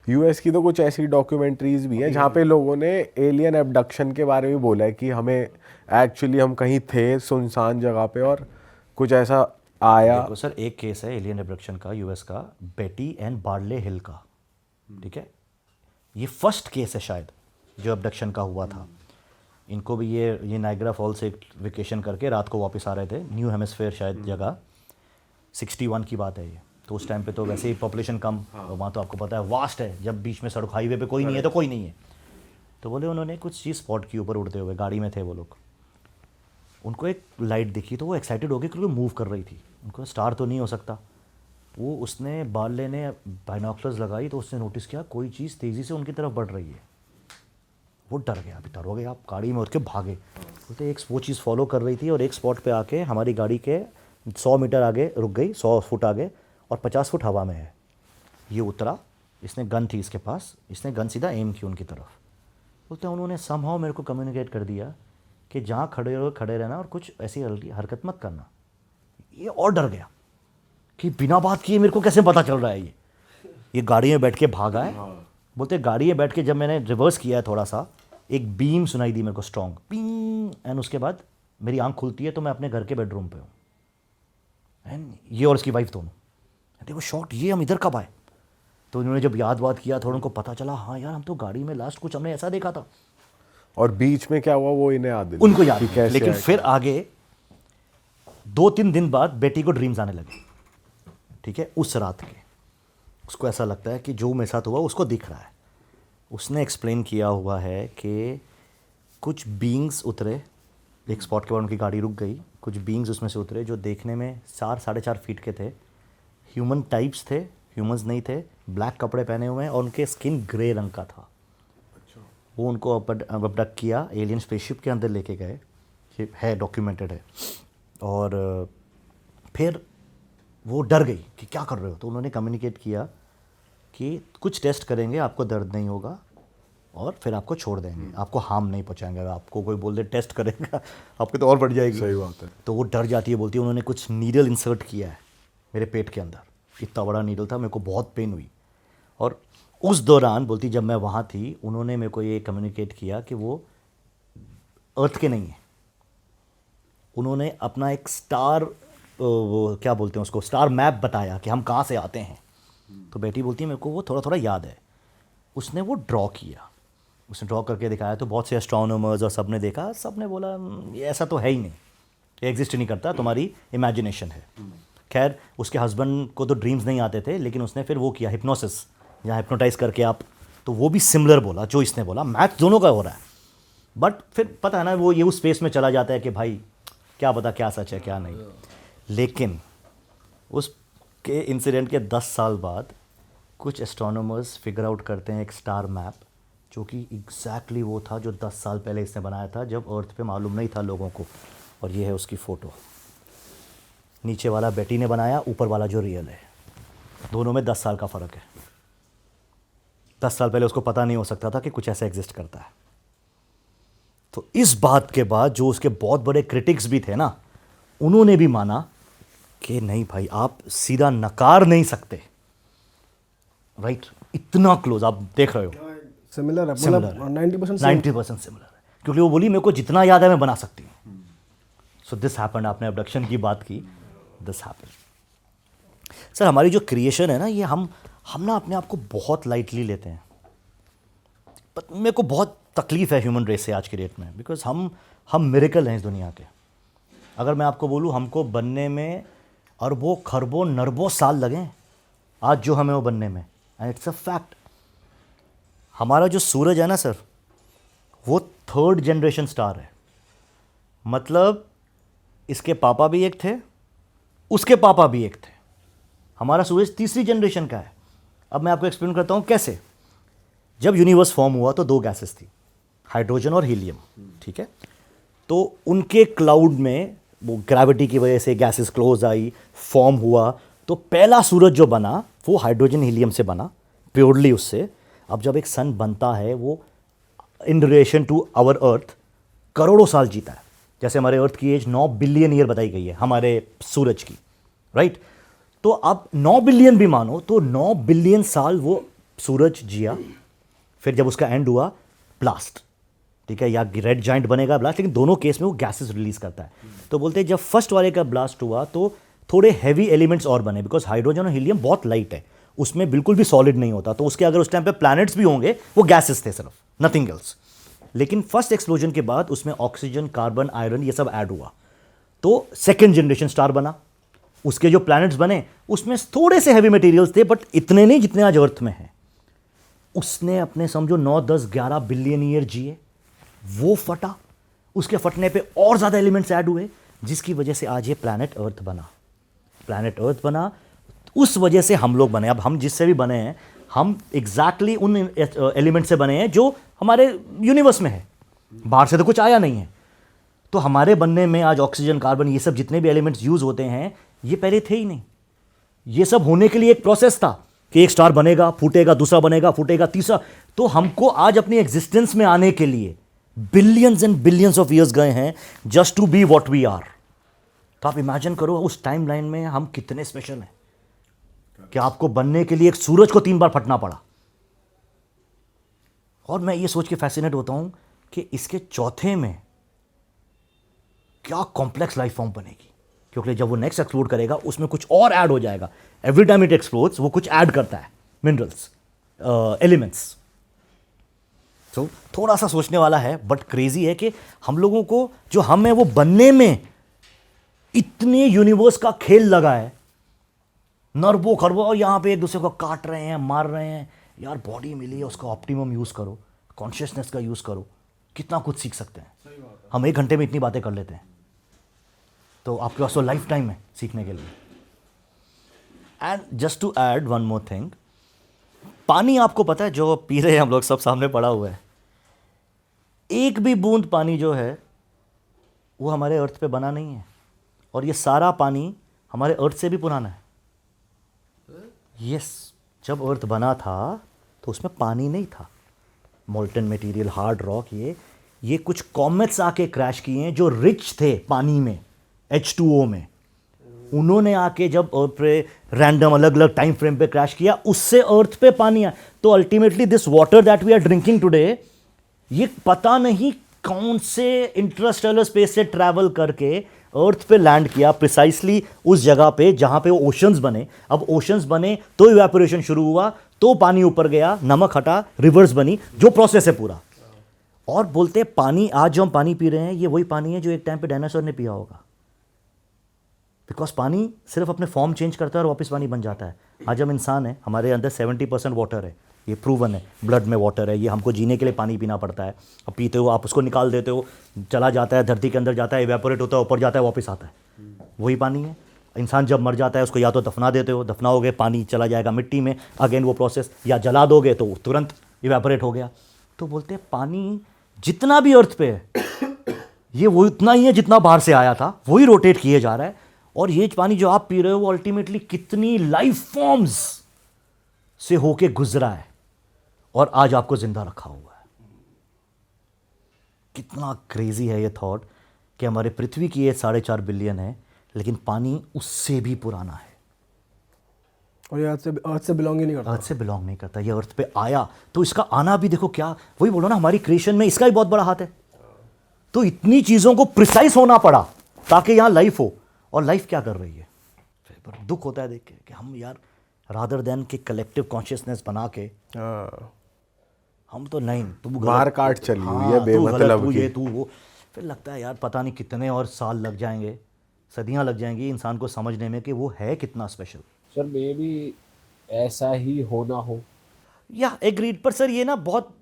US की तो कुछ ऐसी डॉक्यूमेंट्रीज भी हैं जहाँ पे लोगों ने एलियन एब्डक्शन के बारे में बोला है कि हमें एक्चुअली हम कहीं थे सुनसान जगह पे और कुछ ऐसा आया। देखो सर, एक केस है एलियन एब्डक्शन का यूएस का, बेटी एंड बार्ले हिल का, ठीक है। ये फर्स्ट केस है शायद जो एब्डक्शन का हुआ था। इनको भी ये नाइग्रा फॉल से वेकेशन करके रात को वापस आ रहे थे, न्यू हेमिस्फेयर शायद जगह, 61 की बात है ये। तो उस टाइम पे तो वैसे ही पॉपुलेशन कम, और वहाँ तो आपको पता है वास्ट है, जब बीच में सड़क हाईवे पे कोई नहीं है तो कोई नहीं है। तो बोले उन्होंने कुछ चीज़ स्पॉट की ऊपर उड़ते हुए, गाड़ी में थे वो लोग, उनको एक लाइट दिखी तो वो एक्साइटेड हो गए क्योंकि मूव कर रही थी। उनको स्टार तो नहीं हो सकता, वो उसने बार्ले ने बाइनॉक्युलर्स लगाई तो उसने नोटिस किया कोई चीज़ तेज़ी से उनकी तरफ बढ़ रही है। वो डर गया, अभी डर हो गया, आप गाड़ी में उठ के भागे। बोलते एक वो चीज़ फॉलो कर रही थी और एक स्पॉट पे आके हमारी गाड़ी के 100 मीटर आगे रुक गई, 100 फुट आगे, और 50 फुट हवा में है। ये उतरा, इसने गन थी इसके पास, इसने गन सीधा एम की उनकी तरफ। बोलते हैं उन्होंने समहाउ मेरे को कम्युनिकेट कर दिया कि जहाँ खड़े हो खड़े रहना और कुछ ऐसी हरकत मत करना। ये और डर गया कि बिना बात किए मेरे को कैसे पता चल रहा है ये गाड़ी में बैठ के भागा है। बोलते गाड़ी में बैठ के जब मैंने रिवर्स किया है थोड़ा सा, एक बीम सुनाई दी मेरे को स्ट्रॉन्ग पिंग, एंड उसके बाद मेरी आंख खुलती है तो मैं अपने घर के बेडरूम पे हूँ, एंड ये और इसकी वाइफ दोनों। देखो शॉट, ये हम इधर कब आए? तो उन्होंने जब याद किया थोड़ा, उनको पता चला हाँ यार हम तो गाड़ी में लास्ट कुछ हमने ऐसा देखा था। और बीच में क्या हुआ वो इन्हें याद नहीं, उनको याद कि नहीं। कैसे लेकिन आया। फिर आगे 2-3 दिन बाद बेटी को ड्रीम्स आने लगे, ठीक है। उस रात के उसको ऐसा लगता है कि जो मेरे साथ हुआ उसको दिख रहा है। उसने एक्सप्लेन किया हुआ है कि कुछ बीइंग्स उतरे एक स्पॉट के बाद, उनकी गाड़ी रुक गई, कुछ बीइंग्स उसमें से उतरे जो देखने में 4-4.5 फीट के थे, ह्यूमन टाइप्स थे, ह्यूमंस नहीं थे, ब्लैक कपड़े पहने हुए हैं और उनके स्किन ग्रे रंग का था। वो उनको अबडक्ट किया, एलियन स्पेसशिप के अंदर लेके गए, है डॉक्यूमेंटेड है। और फिर वो डर गई कि क्या कर रहे हो, तो उन्होंने कम्युनिकेट किया कि कुछ टेस्ट करेंगे, आपको दर्द नहीं होगा और फिर आपको छोड़ देंगे, आपको हार्म नहीं पहुंचाएंगे। अगर आपको कोई बोल दे टेस्ट करेगा आपको तो और बढ़ जाएगी। सही बात है। तो वो डर जाती है, बोलती है उन्होंने कुछ नीडल इंसर्ट किया है मेरे पेट के अंदर, इतना बड़ा नीडल था, मेरे को बहुत पेन हुई। और उस दौरान बोलती जब मैं वहाँ थी उन्होंने मेरे को ये कम्युनिकेट किया कि वो अर्थ के नहीं है, उन्होंने अपना एक स्टार, वो क्या बोलते हैं उसको, स्टार मैप बताया कि हम कहाँ से आते हैं। तो बेटी बोलती है मेरे को वो थोड़ा थोड़ा याद है। उसने वो ड्रॉ किया, उसने ड्रॉ करके दिखाया तो बहुत से एस्ट्रोनॉमर्स और सब ने देखा, सब ने बोला ये ऐसा तो है ही नहीं, ये एग्जिस्ट नहीं करता, तुम्हारी इमेजिनेशन है। खैर उसके हस्बैंड को तो ड्रीम्स नहीं आते थे, लेकिन उसने फिर वो किया हिप्नोसिस, जहाँ हिप्नोटाइज करके आप, तो वो भी सिमिलर बोला जो इसने बोला, मैच दोनों का हो रहा है। बट फिर पता है ना वो ये उस स्पेस में चला जाता है कि भाई क्या पता क्या सच है क्या नहीं। लेकिन उसके इंसिडेंट के 10 साल बाद कुछ एस्ट्रोनॉमर्स फिगर आउट करते हैं एक स्टार मैप, जो कि एग्जैक्टली वो था जो 10 साल पहले इसने बनाया था जब अर्थ पे मालूम नहीं था लोगों को। और ये है उसकी फ़ोटो, नीचे वाला बेटी ने बनाया, ऊपर वाला जो रियल है, दोनों में 10 साल का फ़र्क है। 10 साल पहले उसको पता नहीं हो सकता था कि कुछ ऐसा एग्जिस्ट करता है। तो इस बात के बाद जो उसके बहुत बड़े क्रिटिक्स भी थे ना, उन्होंने भी माना कि नहीं भाई आप सीधा नकार नहीं सकते, राइट, इतना क्लोज आप देख रहे हो, सिमिलर है, Similar मतलब है। 90% 90% सिमिलर है, क्योंकि वो बोली मेरे को जितना याद है मैं बना सकती हूँ। सो दिस हैपेंड, आपने अबडक्शन की बात की, दिस हैपेंड। सर हमारी जो क्रिएशन है ना, ये हम ना अपने आप को बहुत लाइटली लेते हैं। पर मेरे को बहुत तकलीफ़ है ह्यूमन रेस से आज की डेट में, बिकॉज हम मिरेकल हैं इस दुनिया के। अगर मैं आपको बोलूँ हमको बनने में अरबों खरबों नरबों साल लगे आज जो हमें वो बनने में, एंड इट्स अ फैक्ट। हमारा जो सूरज है ना सर, वो 3rd जनरेशन स्टार है, मतलब इसके पापा भी एक थे, उसके पापा भी एक थे। हमारा सूरज 3री जनरेशन का है। अब मैं आपको एक्सप्लेन करता हूँ कैसे। जब यूनिवर्स फॉर्म हुआ तो 2 गैसेस थी, हाइड्रोजन और हीलियम, ठीक है। तो उनके क्लाउड में वो ग्रेविटी की वजह से गैसेस क्लोज आई, फॉर्म हुआ, तो पहला सूरज जो बना वो हाइड्रोजन हीलियम से बना, प्योरली उससे। अब जब एक सन बनता है वो in relation to our earth करोड़ों साल जीता है। जैसे हमारे अर्थ की एज 9 बिलियन ईयर बताई गई है हमारे सूरज की, राइट। तो अब 9 बिलियन भी मानो तो 9 बिलियन साल वो सूरज जिया, फिर जब उसका एंड हुआ ब्लास्ट, ठीक है, या रेड जाइंट बनेगा ब्लास्ट, लेकिन दोनों केस में वो गैसेस रिलीज करता है। तो बोलते हैं जब फर्स्ट वाले का ब्लास्ट हुआ तो थोड़े हैवी एलिमेंट्स और बने, बिकॉज हाइड्रोजन और हीलियम बहुत लाइट है, उसमें बिल्कुल भी सॉलिड नहीं होता, तो उसके अगर उस टाइम पे प्लैनेट्स भी होंगे वो गैसेस थे सिर्फ, नथिंग एल्स। लेकिन फर्स्ट एक्सप्लोजन के बाद उसमें ऑक्सीजन, कार्बन, आयरन ये सब ऐड हुआ, तो सेकेंड जनरेशन स्टार बना। उसके जो प्लैनेट्स बने उसमें थोड़े से हैवी मटेरियल्स थे, बट इतने नहीं जितने आज अर्थ में हैं। उसने अपने समझो 9, 10, 11 बिलियन ईयर जिए, वो फटा, उसके फटने पे और ज़्यादा एलिमेंट्स ऐड हुए, जिसकी वजह से आज ये प्लैनेट अर्थ बना। प्लैनेट अर्थ बना, उस वजह से हम लोग बने। अब हम जिससे भी बने हैं, हम एग्जैक्टली उन एलिमेंट से बने हैं जो हमारे यूनिवर्स में है, बाहर से तो कुछ आया नहीं है। तो हमारे बनने में आज ऑक्सीजन, कार्बन, ये सब जितने भी एलिमेंट्स यूज होते हैं, ये पहले थे ही नहीं। ये सब होने के लिए एक प्रोसेस था कि एक स्टार बनेगा, फूटेगा, दूसरा बनेगा, फूटेगा, तीसरा। तो हमको आज अपनी एग्जिस्टेंस में आने के लिए billions and billions of years गए हैं just to be what we are. तो आप इमेजिन करो उस टाइम लाइन में हम कितने स्पेशल हैं कि आपको बनने के लिए एक सूरज को 3 बार फटना पड़ा। और मैं ये सोच के फैसिनेट होता हूं कि इसके चौथे में क्या कॉम्प्लेक्स लाइफ फॉर्म बनेगी, क्योंकि जब वो नेक्स्ट एक्सप्लोर करेगा उसमें कुछ और ऐड हो जाएगा। एवरी टाइम इट एक्सप्लोर्स वो कुछ ऐड करता है, मिनरल्स, एलिमेंट्स। तो थोड़ा सा सोचने वाला है, बट क्रेजी है कि हम लोगों को जो हम है वो बनने में इतने यूनिवर्स का खेल लगा है, नरबो खरबो, और यहां पे एक दूसरे को काट रहे हैं, मार रहे हैं। यार बॉडी मिली है, उसका ऑप्टिमम यूज करो, कॉन्शियसनेस का यूज करो, कितना कुछ सीख सकते हैं। हम 1 घंटे में इतनी बातें कर लेते हैं, तो आपके पास तो लाइफ टाइम है सीखने के लिए। And just to add one more thing, पानी आपको पता है जो पी रहे हैं हम लोग, सब सामने पड़ा हुआ है, एक भी बूंद पानी जो है वो हमारे अर्थ पे बना नहीं है, और ये सारा पानी हमारे अर्थ से भी पुराना है। यस, जब अर्थ बना था तो उसमें पानी नहीं था, मोल्टन मटेरियल, हार्ड रॉक, ये कुछ कॉमेट्स आके क्रैश किए हैं जो रिच थे पानी में, H2O में। उन्होंने आके जब अर्थ पे रैंडम अलग अलग टाइम फ्रेम पे क्रैश किया, उससे अर्थ पे पानी आया। तो ultimately this water that we are drinking today, ये पता नहीं कौन से इंटरस्टेलर स्पेस से ट्रैवल करके अर्थ पे लैंड किया, प्रिसाइसली उस जगह पे जहां पे वो ओशंस बने। अब ओशंस बने तो इवेपोरेशन शुरू हुआ, तो पानी ऊपर गया, नमक हटा, रिवर्स बनी, जो प्रोसेस है पूरा। और बोलते हैं पानी, आज जो हम पानी पी रहे हैं ये वही पानी है जो एक टाइम पे डायनासोर ने पिया होगा, बिकॉज पानी सिर्फ अपने फॉर्म चेंज करता है और वापस पानी बन जाता है। आज हम इंसान है, हमारे अंदर 70% वाटर है, ये प्रूवन है, ब्लड में वाटर है, ये हमको जीने के लिए पानी पीना पड़ता है। अब पीते हो, आप उसको निकाल देते हो, चला जाता है धरती के अंदर, जाता है, इवेपोरेट होता है, ऊपर जाता है, वापस आता है, वही पानी है। इंसान जब मर जाता है उसको या तो दफना देते हो, दफनाओगे पानी चला जाएगा मिट्टी में, अगेन वो प्रोसेस, या जला दोगे तो तुरंत इवेपोरेट हो गया। तो बोलते हैं पानी जितना भी अर्थ पे है ये वो इतना ही है जितना बाहर से आया था, वही रोटेट किए जा रहा है। और ये पानी जो आप पी रहे हो वो अल्टीमेटली कितनी लाइफ फॉर्म्स से होके गुजरा है और आज आपको जिंदा रखा हुआ है। कितना क्रेजी है ये थॉट कि हमारे पृथ्वी की एज 4.5 बिलियन है, लेकिन पानी उससे भी पुराना है, और ये अर्थ से बिलोंग ही नहीं करता। अर्थ से बिलोंग नहीं करता, ये अर्थ पे आया। तो इसका आना भी देखो, क्या वही बोलो ना, हमारी क्रिएशन में इसका भी बहुत बड़ा हाथ है। तो इतनी चीजों को प्रिसाइज होना पड़ा ताकि यहां लाइफ हो, और लाइफ क्या कर रही है। पर दुख होता है देख के कि हम यार रादर देन के कलेक्टिव कॉन्शियसनेस बना के हम तो नहीं, तू मार काट चली हुई है बेमतलब की। तू वो, फिर लगता है यार पता नहीं कितने और साल लग जाएंगे, सदियां लग जाएंगी इंसान को समझने में कि वो है कितना स्पेशल। सर मे भी ऐसा ही होना हो, या एग्रीड। पर सर ये ना बहुत,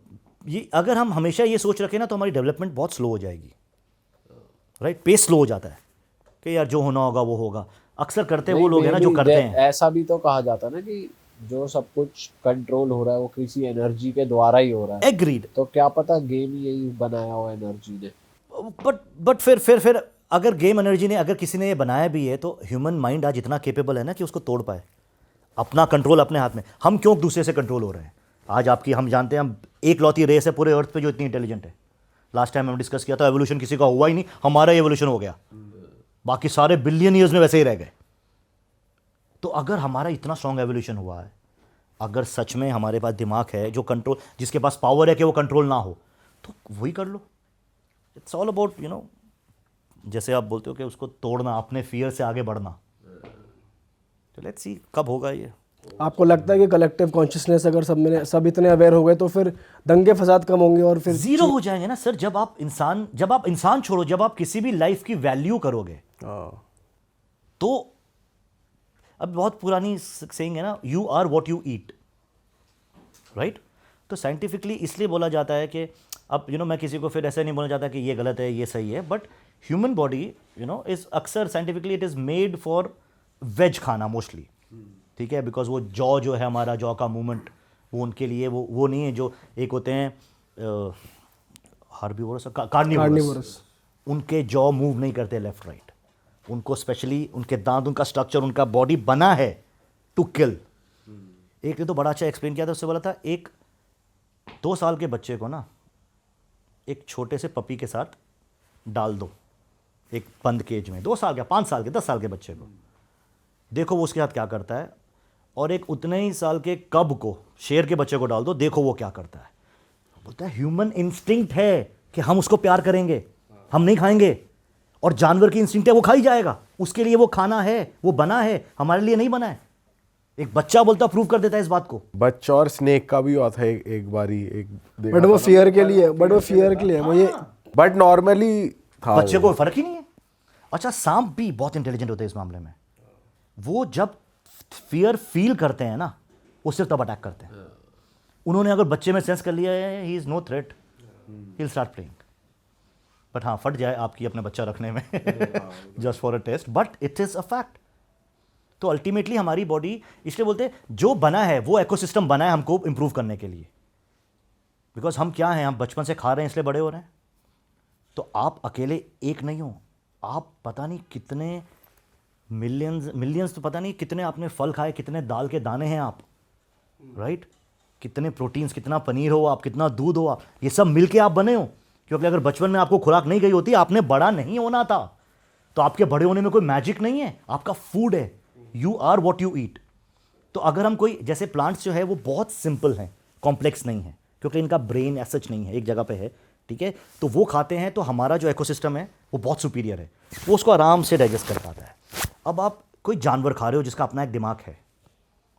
ये अगर हम हमेशा ये सोच रखें ना तो हमारी डेवलपमेंट बहुत स्लो हो जाएगी, राइट? पेस स्लो हो जाता है कि यार जो होना होगा वो होगा। अक्सर करते वो लोग हैं ना जो करते हैं। ऐसा भी तो कहा जाता है ना कि जो सब कुछ कंट्रोल हो रहा है वो किसी एनर्जी के द्वारा ही हो रहा है। एग्रीड। तो क्या पता गेम यही बनाया हो एनर्जी ने। बट फिर अगर गेम एनर्जी ने, अगर किसी ने ये बनाया भी है, तो ह्यूमन माइंड आज इतना केपेबल है ना कि उसको तोड़ पाए, अपना कंट्रोल अपने हाथ में। हम क्यों दूसरे से कंट्रोल हो रहे हैं? आज आपकी, हम जानते हैं, हम एक लौती रेस है पूरे अर्थ पे जो इतनी इंटेलिजेंट है। लास्ट टाइम हम डिस्कस किया था, एवोल्यूशन किसी का हुआ ही नहीं, हमारा एवोल्यूशन हो गया, बाकी सारे बिलियन ईयर्स में वैसे ही रह गए। तो अगर हमारा इतना स्ट्रॉन्ग एवोल्यूशन हुआ है, अगर सच में हमारे पास दिमाग है जो कंट्रोल, जिसके पास पावर है कि वो कंट्रोल ना हो, तो वही कर लो. इट्स ऑल अबाउट जैसे आप बोलते हो कि उसको तोड़ना, अपने फियर से आगे बढ़ना. तो लेट्स सी कब होगा ये. आपको लगता है कि कलेक्टिव कॉन्शियसनेस अगर सब इतने अवेयर हो गए तो फिर दंगे फसाद कम होंगे और फिर जीरो हो जाएंगे ना सर. जब आप इंसान छोड़ो, जब आप किसी भी लाइफ की वैल्यू करोगे, तो अब बहुत पुरानी सेइंग है ना, you are what you eat, right. तो साइंटिफिकली इसलिए बोला जाता है कि अब मैं किसी को फिर ऐसा नहीं बोलना चाहता कि ये गलत है ये सही है, बट ह्यूमन बॉडी इज अक्सर scientifically it is made for veg खाना मोस्टली. ठीक है, बिकॉज वो जॉ जो है हमारा जॉ का मूवमेंट, वो उनके लिए वो नहीं है. जो एक होते हैं हार्बीवोरस, कार्निवोरस, उनके जॉ मूव नहीं करते लेफ्ट राइट. उनको स्पेशली उनके दांत, उनका स्ट्रक्चर, उनका बॉडी बना है टू किल. एक ने तो बड़ा अच्छा एक्सप्लेन किया था, उससे बोला था एक 2 साल के बच्चे को ना एक छोटे से पपी के साथ डाल दो एक बंद केज में, 2 साल के, 5 साल के, 10 साल के बच्चे को, देखो वो उसके साथ क्या करता है. और एक उतने ही साल के कब को, शेर के बच्चे को डाल दो, देखो वो क्या करता है. बोलता है ह्यूमन इंस्टिंक्ट है कि हम उसको प्यार करेंगे, हम नहीं खाएंगे. और जानवर की इंस्टिंक्ट है वो खा ही जाएगा, उसके लिए वो खाना है, वो बना है, हमारे लिए नहीं बना है. एक बच्चा बोलता प्रूव कर देता है इस बात को. बच्चा और स्नेक का भी हुआ था एक बारी, बट वो फियर के लिए, वो ये बट नॉर्मली था. बच्चे को फर्क ही नहीं है. अच्छा, सांप भी बहुत इंटेलिजेंट होते हैं इस मामले में. वो जब फियर फील करते हैं ना, वो सिर्फ तब अटैक करते हैं. उन्होंने अगर बच्चे में सेंस कर लिया है he is no threat, he will start playing. But हाँ, फट जाए आपकी अपने बच्चा रखने में just for a test, but it is a fact. तो अल्टीमेटली हमारी बॉडी, इसलिए बोलते हैं जो बना है वो इकोसिस्टम बना है हमको इंप्रूव करने के लिए. बिकॉज हम क्या हैं, हम बचपन से खा रहे हैं इसलिए बड़े हो रहे हैं. तो आप अकेले एक नहीं हो, आप पता नहीं कितने मिलियंस तो पता नहीं कितने आपने फल खाए, कितने दाल के दाने हैं आप, राइट. कितने प्रोटीन्स, कितना पनीर हो आप, कितना दूध हो आप, ये सब मिलके आप बने हो. क्योंकि अगर बचपन में आपको खुराक नहीं गई होती, आपने बड़ा नहीं होना था. तो आपके बड़े होने में कोई मैजिक नहीं है, आपका फूड है. You are what you eat. तो अगर हम कोई, जैसे प्लांट्स जो है वो बहुत सिंपल हैं, कॉम्प्लेक्स नहीं है, क्योंकि इनका ब्रेन एज सच नहीं है, एक जगह पे है. ठीक है, तो वो खाते हैं, तो हमारा जो इकोसिस्टम है वो बहुत सुपीरियर है, वो उसको आराम से डाइजेस्ट कर पाता है. अब आप कोई जानवर खा रहे हो जिसका अपना एक दिमाग है,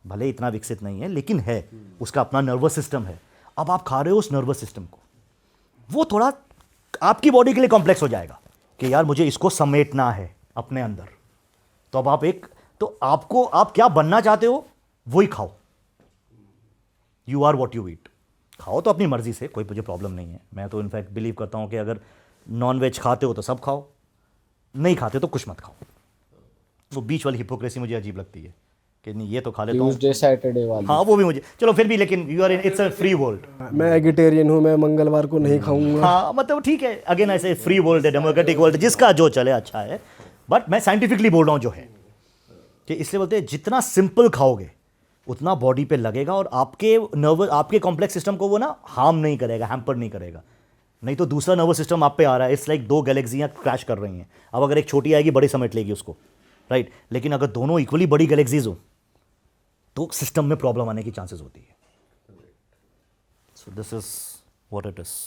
भले इतना विकसित नहीं है लेकिन है, उसका अपना नर्वस सिस्टम है. अब आप खा रहे हो उस नर्वस सिस्टम को, वो थोड़ा आपकी बॉडी के लिए कॉम्प्लेक्स हो जाएगा कि यार मुझे इसको समेटना है अपने अंदर. तो अब आप क्या बनना चाहते हो वही खाओ. You are what you eat. खाओ तो अपनी मर्जी से, कोई मुझे प्रॉब्लम नहीं है. मैं तो इनफैक्ट बिलीव करता हूं कि अगर नॉन वेज खाते हो तो सब खाओ, नहीं खाते तो कुछ मत खाओ. वो बीच वाली हिपोक्रेसी मुझे अजीब लगती है कि नहीं ये तो खा लेता हूँ, ट्यूसडे सैटरडे वाली. हाँ वो भी मुझे, चलो फिर भी, लेकिन you are in, it's a free world. मैं एगिटेरियन हूँ, मैं मंगलवार को नहीं खाऊंगा. हाँ मतलब ठीक है, अगेन ऐसे फ्री वर्ल्ड है, डेमोक्रेटिक वर्ल्ड, जिसका जो चले अच्छा है. बट मैं साइंटिफिकली बोल रहा हूँ जो है, कि इसलिए बोलते हैं जितना सिंपल खाओगे उतना बॉडी पे लगेगा और आपके नर्वस, आपके कॉम्प्लेक्स सिस्टम को वो ना हार्म नहीं करेगा, हैम्पर नहीं करेगा. नहीं तो दूसरा नर्वस सिस्टम आप पे आ रहा है, इट्स लाइक 2 गैलेक्सियाँ क्रैश कर रही हैं. अब अगर एक छोटी आएगी बड़ी समेट लेगी उसको, राइट. लेकिन अगर दोनों इक्वली बड़ी गैलेक्सीज हो तो सिस्टम में प्रॉब्लम आने की चांसेस होती है. So this is what it is.